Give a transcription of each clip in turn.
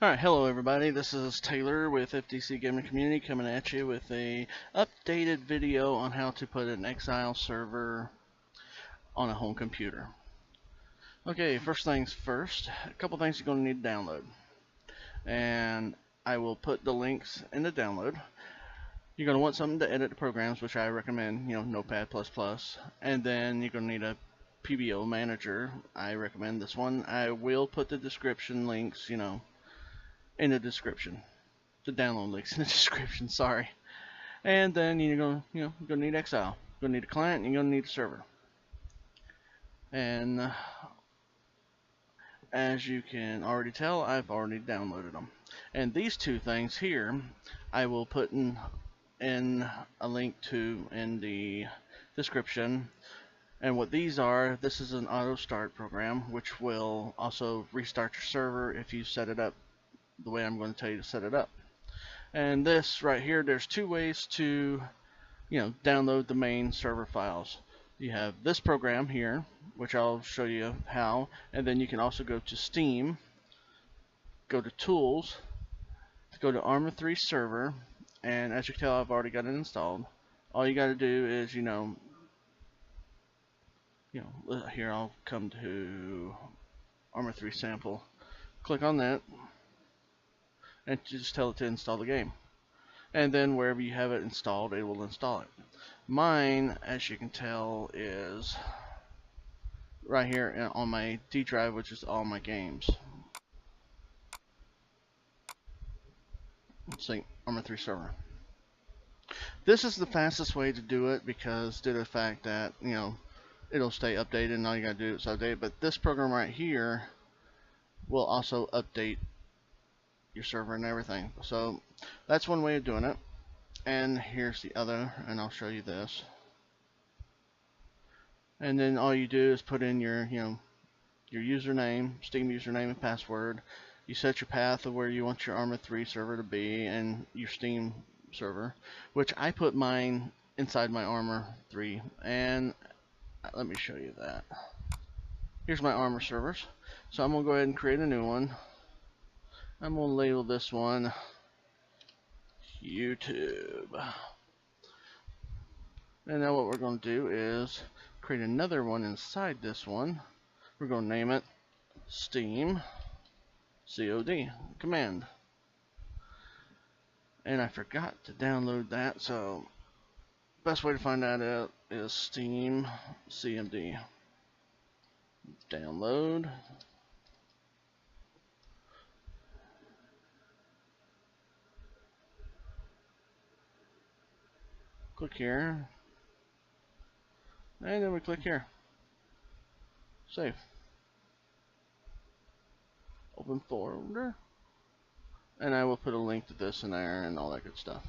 Alright, hello everybody, this is Taylor with FTC Gaming Community coming at you with a updated video on how to put an Exile server on a home computer. Okay, first things first, a couple things you're going to need to download. And I will put the links in the download. You're going to want something to edit the programs, which I recommend, Notepad++. And then you're going to need a PBO manager. I recommend this one. I will put the description links, in the description. The download links in the description, sorry. And then you're gonna need Exile. You're gonna need a client and you're gonna need a server. And as you can already tell, I've already downloaded them. And these two things here, I will put in a link to in the description. And what these are, this is an auto start program, which will also restart your server if you set it up the way I'm going to tell you to set it up. And this right here, there's two ways to download the main server files. You have this program here, which I'll show you how, and then you can also go to Steam, go to Tools, go to Arma 3 Server, and as you can tell, I've already got it installed. All you got to do is here I'll come to Arma 3 Sample, click on that, and just tell it to install the game. And then wherever you have it installed, it will install it. Mine, as you can tell, is right here on my D drive, which is all my games. Let's see, Arma 3 Server. This is the fastest way to do it because due to the fact that, it'll stay updated and all you gotta do is update. But this program right here will also update your server and everything. So that's one way of doing it. And here's the other, and I'll show you this. And then all you do is put in your your username, Steam username and password. You set your path of where you want your Arma 3 server to be and your Steam server, which I put mine inside my Arma 3. And let me show you that. Here's my Arma servers. So I'm gonna go ahead and create a new one. I'm going to label this one YouTube. And now what we're going to do is create another one inside this one. We're going to name it Steam COD command. And I forgot to download that, so best way to find that out is Steam CMD. Download. Click here, and then we click here. Save. Open folder, and I will put a link to this in there and all that good stuff.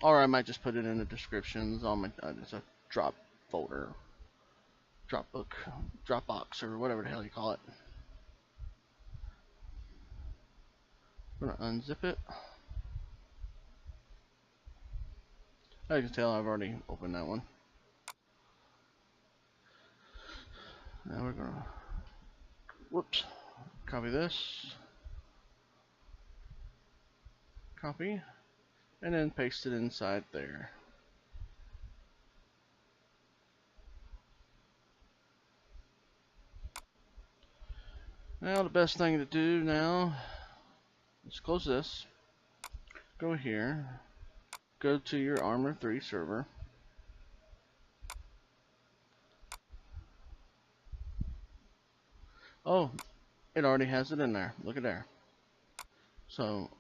Or I might just put it in the descriptions on my it's a drop folder, Dropbox, or whatever the hell you call it. I'm gonna unzip it. As you can tell, I've already opened that one. Now we're gonna, copy this, copy, and then paste it inside there. Now the best thing to do now is close this, go here, go to your Arma 3 server. Oh, it already has it in there. Look at there. So,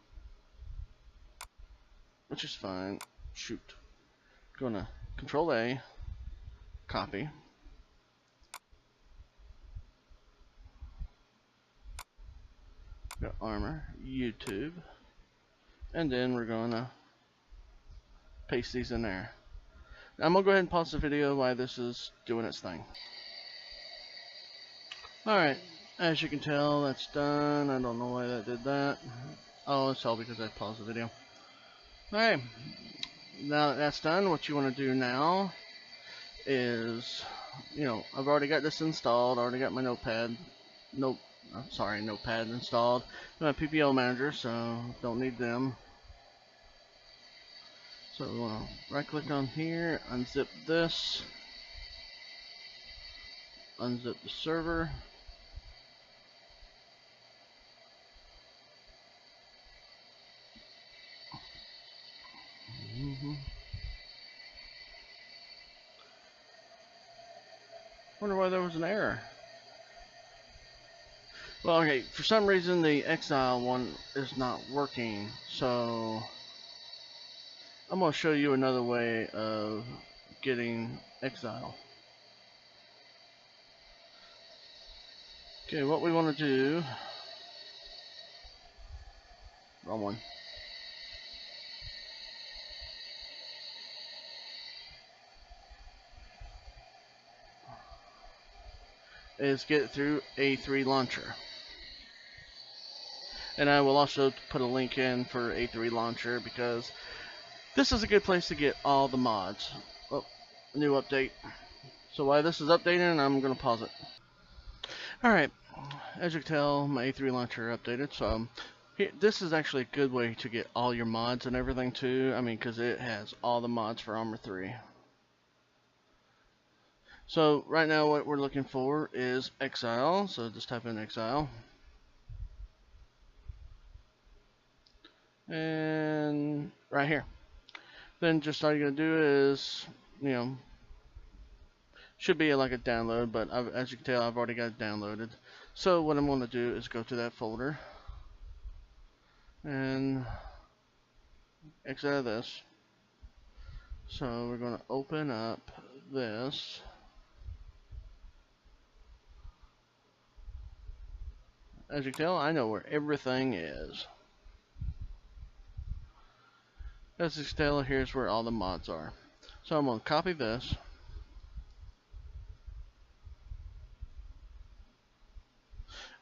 which is fine. Shoot. Gonna Control A, copy. Got Arma, YouTube, and then we're gonna paste these in there. Now I'm gonna go ahead and pause the video while this is doing its thing. Alright, as you can tell, that's done. I don't know why that did that. Oh, it's all because I paused the video. Alright, now that that's done, what you want to do now is, I've already got this installed, already got my notepad, I'm sorry, Notepad installed. My PPL manager, so don't need them. So we want to right click on here, unzip this, unzip the server. Wonder why there was an error. Well, okay, for some reason the Exile one is not working, so I'm going to show you another way of getting Exile. Okay, what we want to do, wrong one, is get it through A3 Launcher. And I will also put a link in for A3 Launcher because this is a good place to get all the mods. Oh, new update. So while this is updating, I'm going to pause it. Alright, as you can tell, my A3 Launcher updated, so this is actually a good way to get all your mods and everything too. I mean, because it has all the mods for Armor 3. So right now what we're looking for is Exile, so just type in Exile. And right here. Then just all you're going to do is, you know, should be like a download, but as you can tell, I've already got it downloaded. So what I'm going to do is go to that folder and exit out of this. So we're going to open up this. As you can tell, I know where everything is. As you can tell, here's where all the mods are. So I'm going to copy this.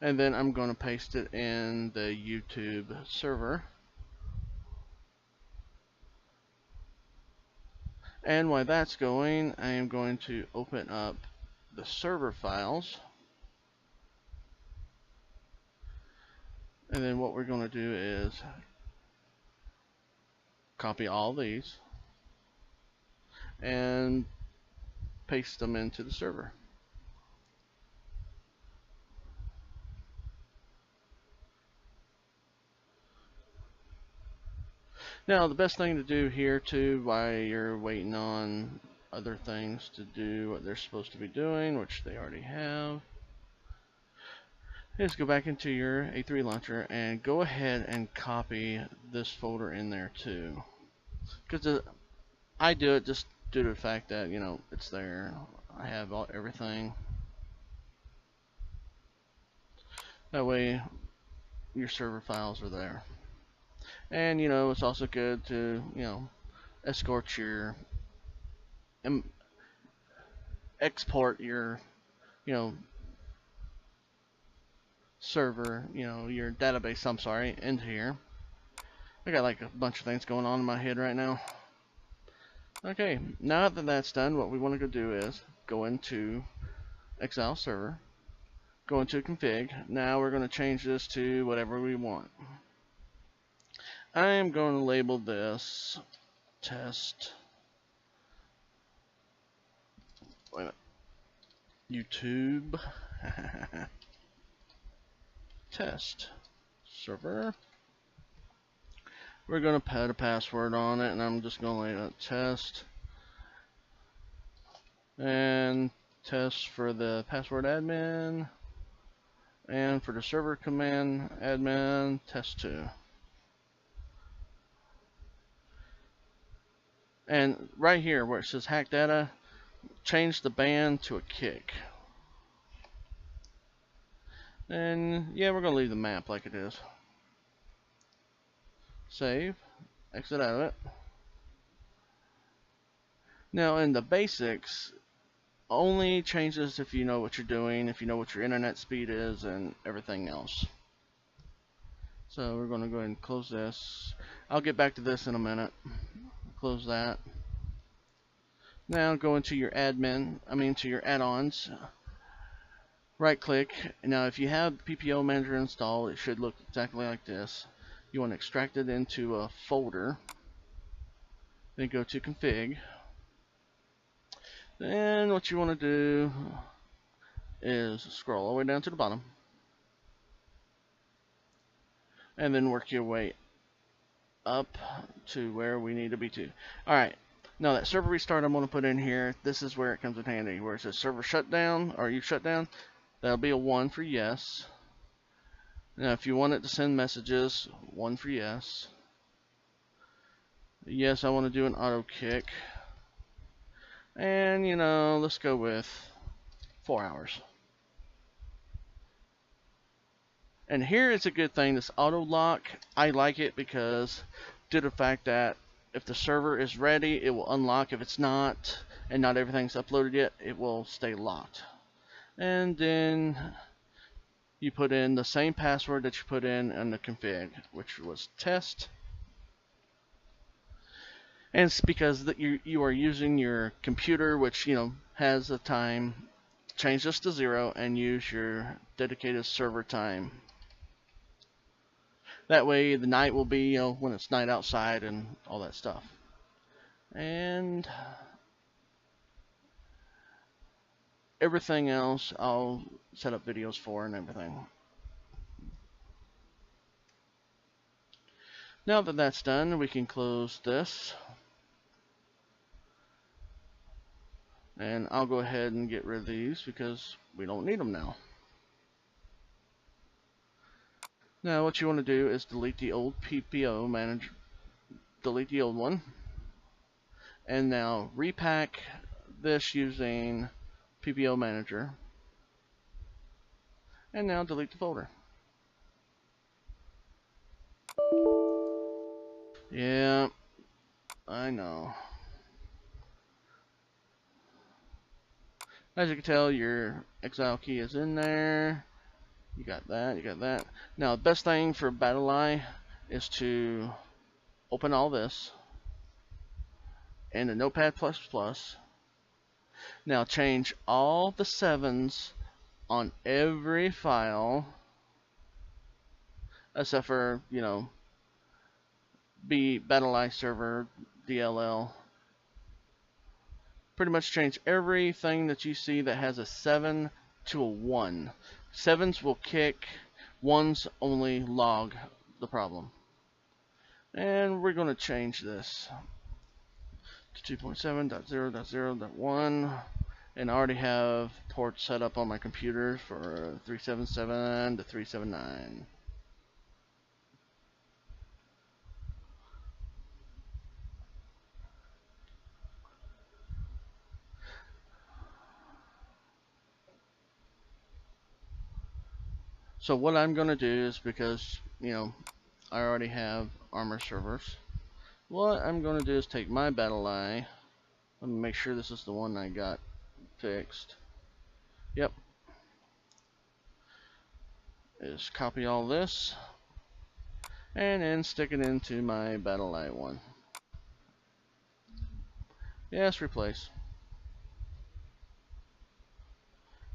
And then I'm going to paste it in the YouTube server. And while that's going, I am going to open up the server files. And then what we're going to do is copy all these and paste them into the server. Now the best thing to do here too, while you're waiting on other things to do what they're supposed to be doing, which they already have, is go back into your A3 launcher and go ahead and copy this folder in there too. Because I do it just due to the fact that, you know, it's there. I have everything. That way your server files are there. And, you know, it's also good to, you know, escort your, export your, you know, server, you know, your database, I'm sorry, into here. I got like a bunch of things going on in my head right now. Okay, now that that's done, what we want to go do is go into ExileServer, go into config. Now we're going to change this to whatever we want. I am going to label this test. Wait a minute. YouTube test server. We're going to put a password on it, and I'm just going to lay out test. And test for the password admin. And for the server command admin, test 2. And right here where it says hack data, change the ban to a kick. And yeah, we're going to leave the map like it is. Save, exit out of it. Now in the basics, only changes if you know what you're doing, if you know what your internet speed is, and everything else. So we're going to go ahead and close this. I'll get back to this in a minute. Close that. Now go into your admin, to your add-ons. right click. Now if you have PPO Manager installed, it should look exactly like this. You want to extract it into a folder, then go to config. Then what you want to do is scroll all the way down to the bottom and then work your way up to where we need to be to. Alright, now that server restart I'm going to put in here, this is where it comes in handy, where it says server shutdown, or you shut down, that'll be a 1 for yes. Now if you want it to send messages, 1 for yes. Yes, I want to do an auto kick. And you know, let's go with 4 hours. And here is a good thing, this auto lock, I like it because due to the fact that if the server is ready, it will unlock. If it's not, and not everything's uploaded yet, it will stay locked. And then you put in the same password that you put in the config, which was test. And it's because that you are using your computer, which has a time. Change this to 0 and use your dedicated server time. That way the night will be, when it's night outside and all that stuff. And everything else I'll set up videos for and everything. Now that that's done, we can close this. And I'll go ahead and get rid of these because we don't need them now. Now what you want to do is delete the old PPO manager, delete the old one, and now repack this using PPO manager, and now delete the folder. Yeah, I know. As you can tell, your Exile key is in there. You got that, you got that. Now, the best thing for BattlEye is to open all this in the Notepad++. Now, change all the 7s on every file, except for, BattlEye DLL. Pretty much change everything that you see that has a 7 to a 1. 7s will kick, 1s only log the problem. And we're going to change this to 2.7.0.0.1, and I already have ports set up on my computer for 377 to 379. So what I'm going to do is, because, I already have armor servers, what I'm going to do is take my BattlEye. Let me make sure this is the one I got fixed. Yep. Is copy all this, and then stick it into my BattlEye one. Yes, replace.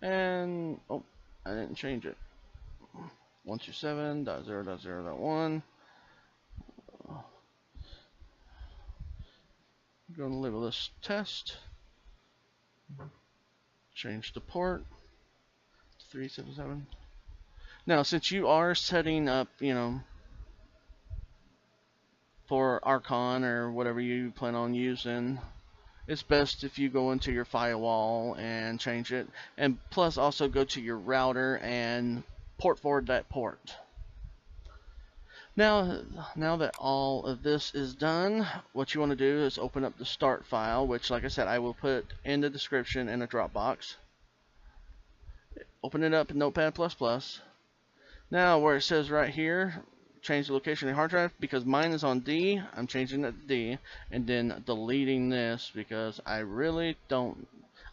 And, oh, I didn't change it. 127.0.0.1. I'm going to label this test. Change the port to 377. Now, since you are setting up, for Archon or whatever you plan on using, it's best if you go into your firewall and change it. And plus, also go to your router and port forward that port. Now that all of this is done, what you want to do is open up the start file, which, like I said, I will put in the description in a Dropbox. Open it up in Notepad++. Now, where it says right here, change the location of the hard drive, because mine is on D, I'm changing it to D, and then deleting this because I really don't.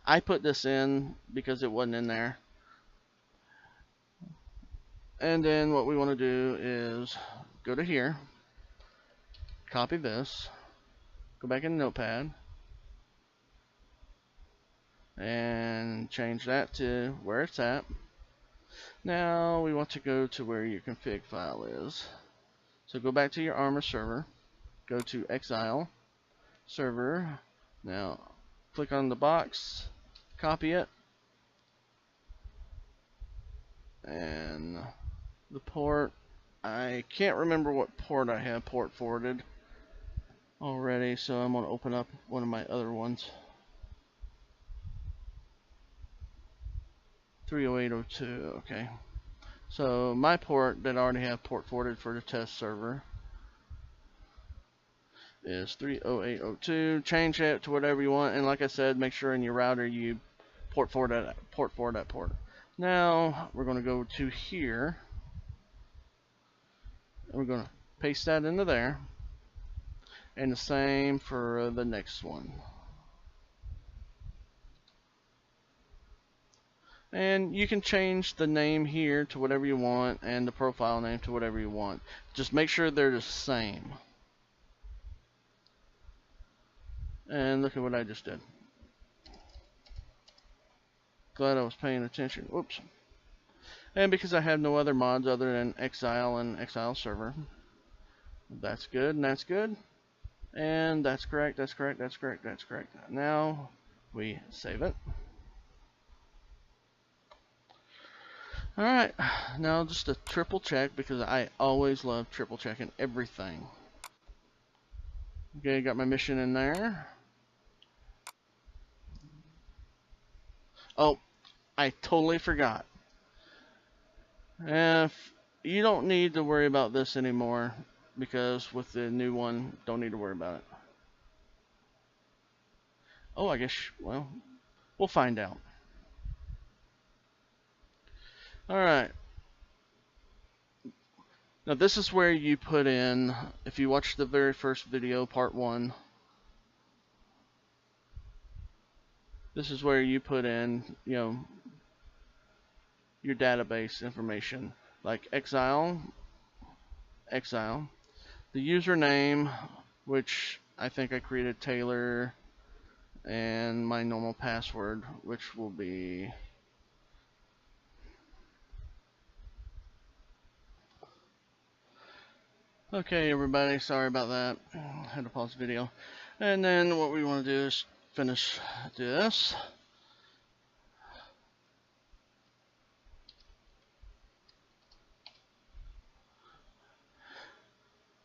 I put this in because it wasn't in there. And then what we want to do is go to here, copy this, go back in Notepad, and change that to where it's at. Now we want to go to where your config file is. So go back to your Armor server, go to ExileServer. Now click on the box, copy it, and the port, I can't remember what port I have port forwarded already, so I'm going to open up one of my other ones. 30802, okay. So my port that I already have port forwarded for the test server is 30802. Change it to whatever you want, and like I said, make sure in your router you port forward that port. Now we're going to go to here, and we're going to paste that into there, and the same for the next one. And you can change the name here to whatever you want, and the profile name to whatever you want. Just make sure they're the same. And look at what I just did. Glad I was paying attention. Whoops. And because I have no other mods other than Exile and ExileServer. That's good, and that's good. And that's correct, that's correct, that's correct, that's correct. Now we save it. Alright, now just a triple check, because I always love triple checking everything. Okay, got my mission in there. Oh, I totally forgot. If you don't need to worry about this anymore, because with the new one, don't need to worry about it. Oh, I guess, well, we'll find out. Alright. Now this is where you put in, if you watch the very first video, part 1, this is where you put in, you know, your database information, like Exile, the username, which I think I created Taylor, and my normal password, which will be okay, everybody, sorry about that. I had to pause the video. And then what we want to do is finish this.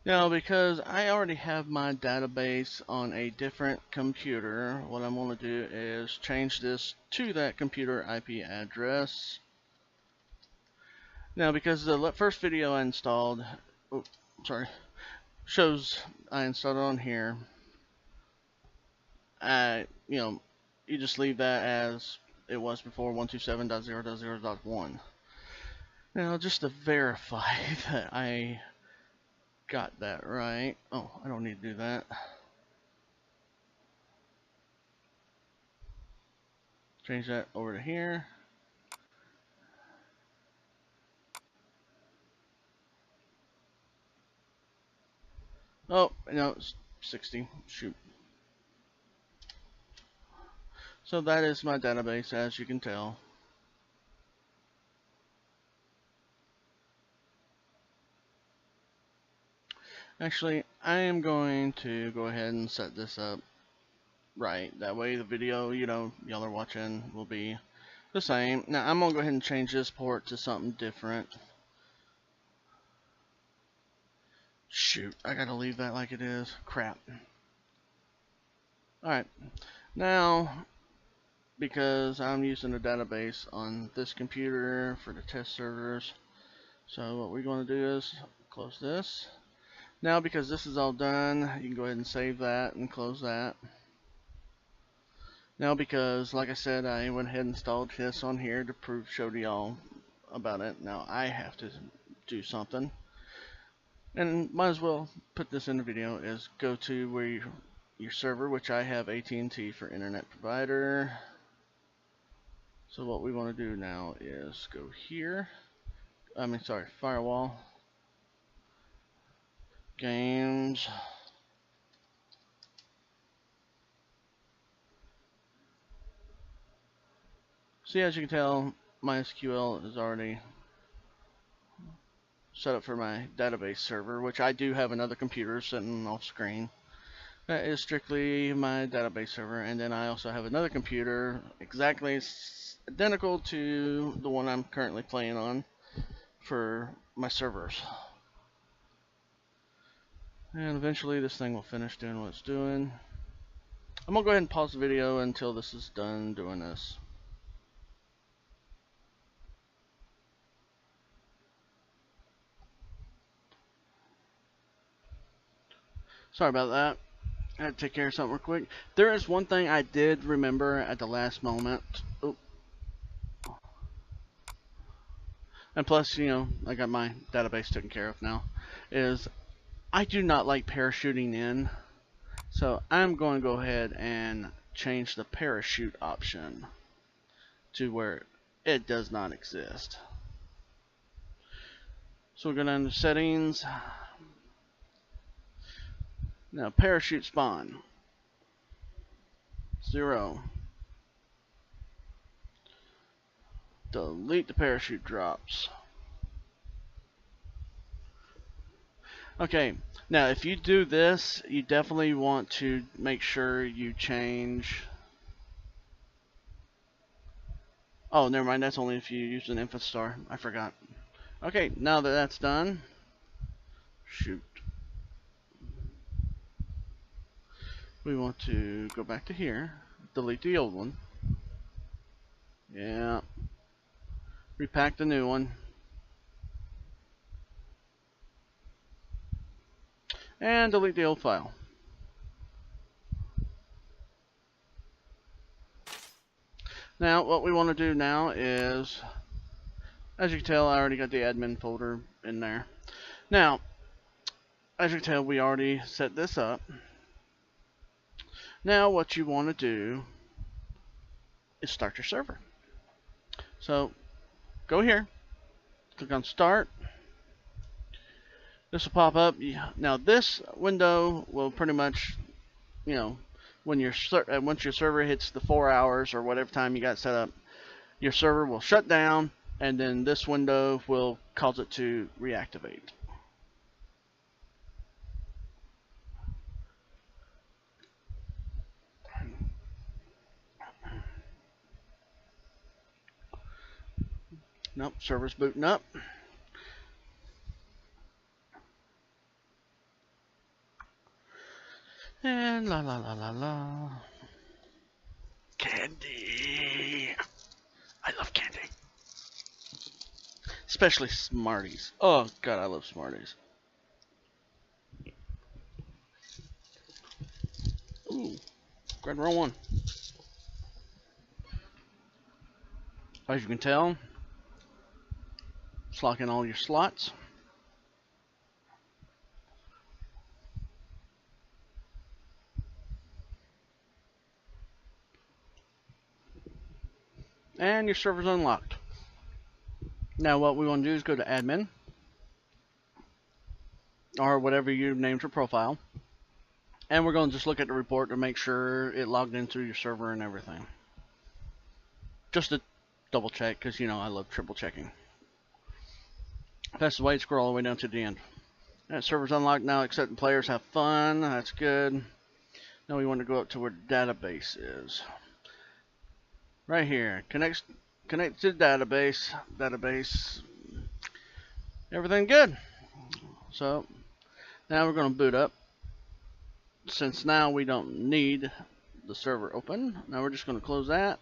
Now, because I already have my database on a different computer, what I'm going to do is change this to that computer IP address. Now, because the first video I installed, shows I installed it on here, you know, you just leave that as it was before, 127.0.0.1. Now, just to verify that I got that right. Oh, I don't need to do that. Change that over to here. Oh, no, it's 60. Shoot. So that is my database, as you can tell. Actually, I am going to go ahead and set this up right. That way the video, you know, y'all are watching will be the same. Now, I'm going to go ahead and change this port to something different. Shoot, I got to leave that like it is. Crap. Alright, now, because I'm using a database on this computer for the test servers, so what we're going to do is close this. Now, because this is all done, you can go ahead and save that and close that. Now, because like I said, I went ahead and installed this on here to show to y'all about it. Now I have to do something, and might as well put this in the video, is go to where your server, which I have AT&T for internet provider. So what we want to do now is go here, firewall, games, see, as you can tell, MySQL is already set up for my database server, which I do have another computer sitting off screen. That is strictly my database server, and then I also have another computer exactly identical to the one I'm currently playing on for my servers. And eventually this thing will finish doing what it's doing. I'm gonna go ahead and pause the video until this is done doing this. Sorry about that. I had to take care of something real quick. There is one thing I did remember at the last moment. Oop. And plus, you know, I got my database taken care of now. Is I do not like parachuting in. So I'm going to go ahead and change the parachute option to where it does not exist. So we're going to enter settings. Now parachute spawn 0. Delete the parachute drops. Okay, now if you do this, you definitely want to make sure you change. Oh, never mind, that's only if you use an infant star. I forgot. Okay, now that that's done, shoot. We want to go back to here, delete the old one. Yeah. Repack the new one. And delete the old file. Now, what we want to do now is, as you can tell, I already got the admin folder in there. Now, as you can tell, we already set this up. Now, what you want to do is start your server. So, go here, click on Start. This will pop up. Now, this window will pretty much, you know, when once your server hits the 4 hours or whatever time you got set up, your server will shut down, and then this window will cause it to reactivate. Nope, server's booting up. And la la la la la. Candy. I love candy. Especially Smarties. Oh god, I love Smarties. Ooh, grab the wrong one. As you can tell, it's locking all your slots. And your server's unlocked. Now what we want to do is go to admin, or whatever you named your profile, and we're going to just look at the report to make sure it logged in through your server and everything. Just to double check, because you know I love triple checking. That's the way, scroll all the way down to the end. That server's unlocked now, accepting players have fun. That's good. Now we want to go up to where the database is. Right here, connect to the database, everything good. So now we're going to boot up. Since now we don't need the server open, now we're just going to close that,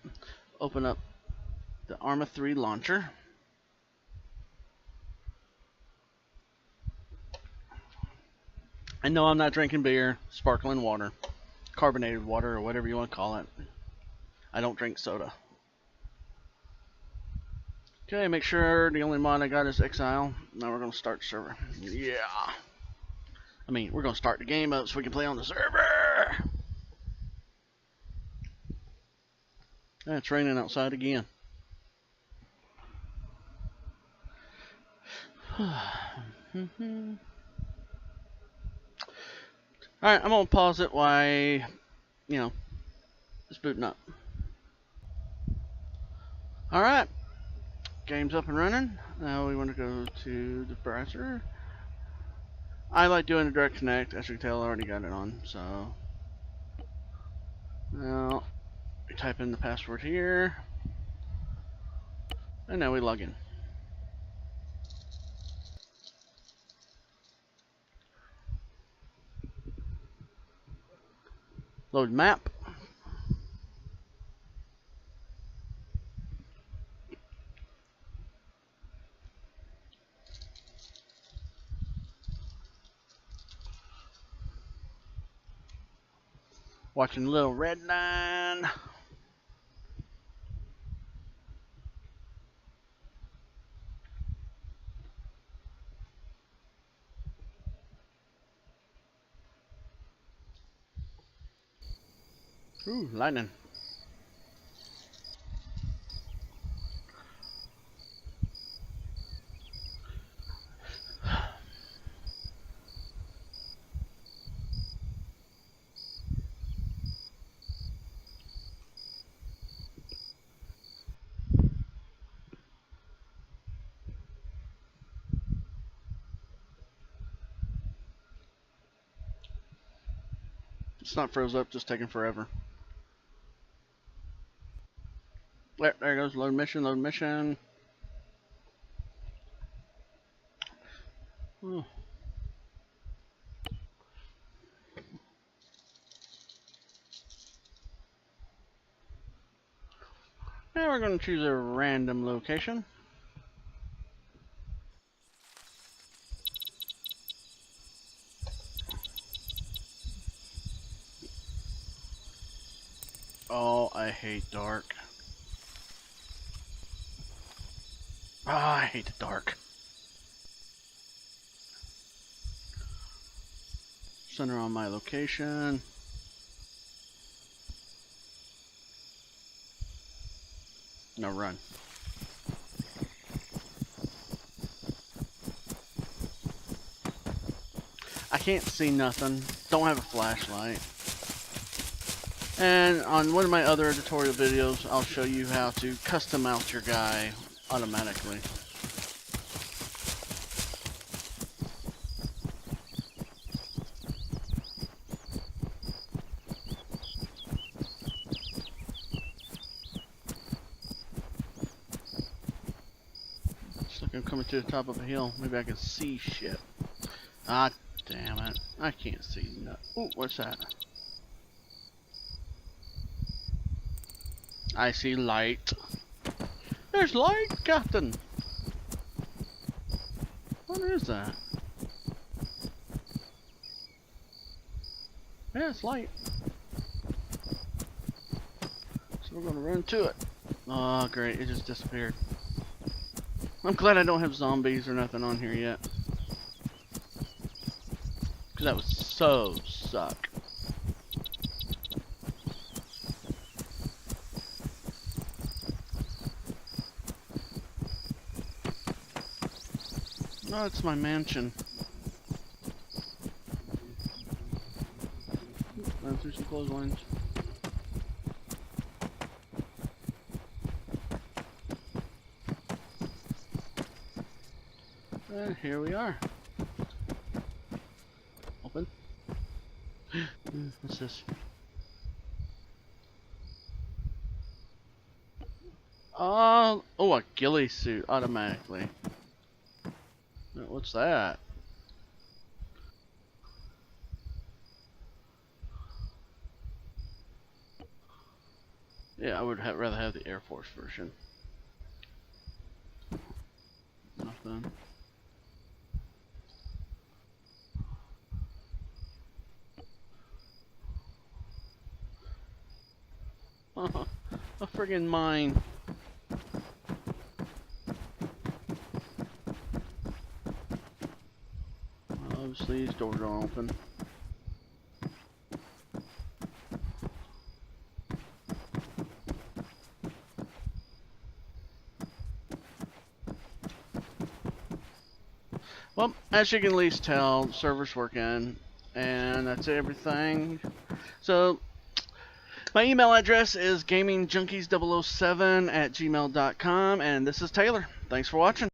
open up the Arma 3 launcher. And no, I'm not drinking beer, sparkling water, carbonated water, or whatever you want to call it. I don't drink soda. Okay, make sure the only mod I got is Exile. Now we're going to start the server. Yeah. I mean, we're going to start the game up so we can play on the server. And it's raining outside again. Alright, I'm going to pause it while, you know, it's booting up. Alright, game's up and running. Now we want to go to the browser. I like doing a direct connect. As you can tell, I already got it on. So now we type in the password here, and now we log in. Load map. Watching Little Red Line. Ooh, lightning. It's not froze up, just taking forever. There goes load mission, load mission. Oh. Now we're going to choose a random location. Oh, I hate dark. Ah, I hate the dark. Center on my location. No, run. I can't see nothing. Don't have a flashlight. And on one of my other tutorial videos, I'll show you how to custom mount your guy automatically. Looks like I'm coming to the top of a hill. Maybe I can see shit. Ah, damn it. I can't see nothing. Ooh, what's that? I see light. There's light, Captain. What is that? Yeah, it's light. So we're gonna run to it. Oh, great. It just disappeared. I'm glad I don't have zombies or nothing on here yet. Because that would so suck. Oh, it's my mansion. Run through some clotheslines. And here we are. Open. What's this? Oh, a ghillie suit automatically. What's that? Yeah, I would rather have the Air Force version. Nothing. A friggin' mine. Obviously, these doors are open. Well, as you can at least tell, the server's working, and that's everything. So, My email address is gamingjunkies007@gmail.com, and this is Taylor. Thanks for watching.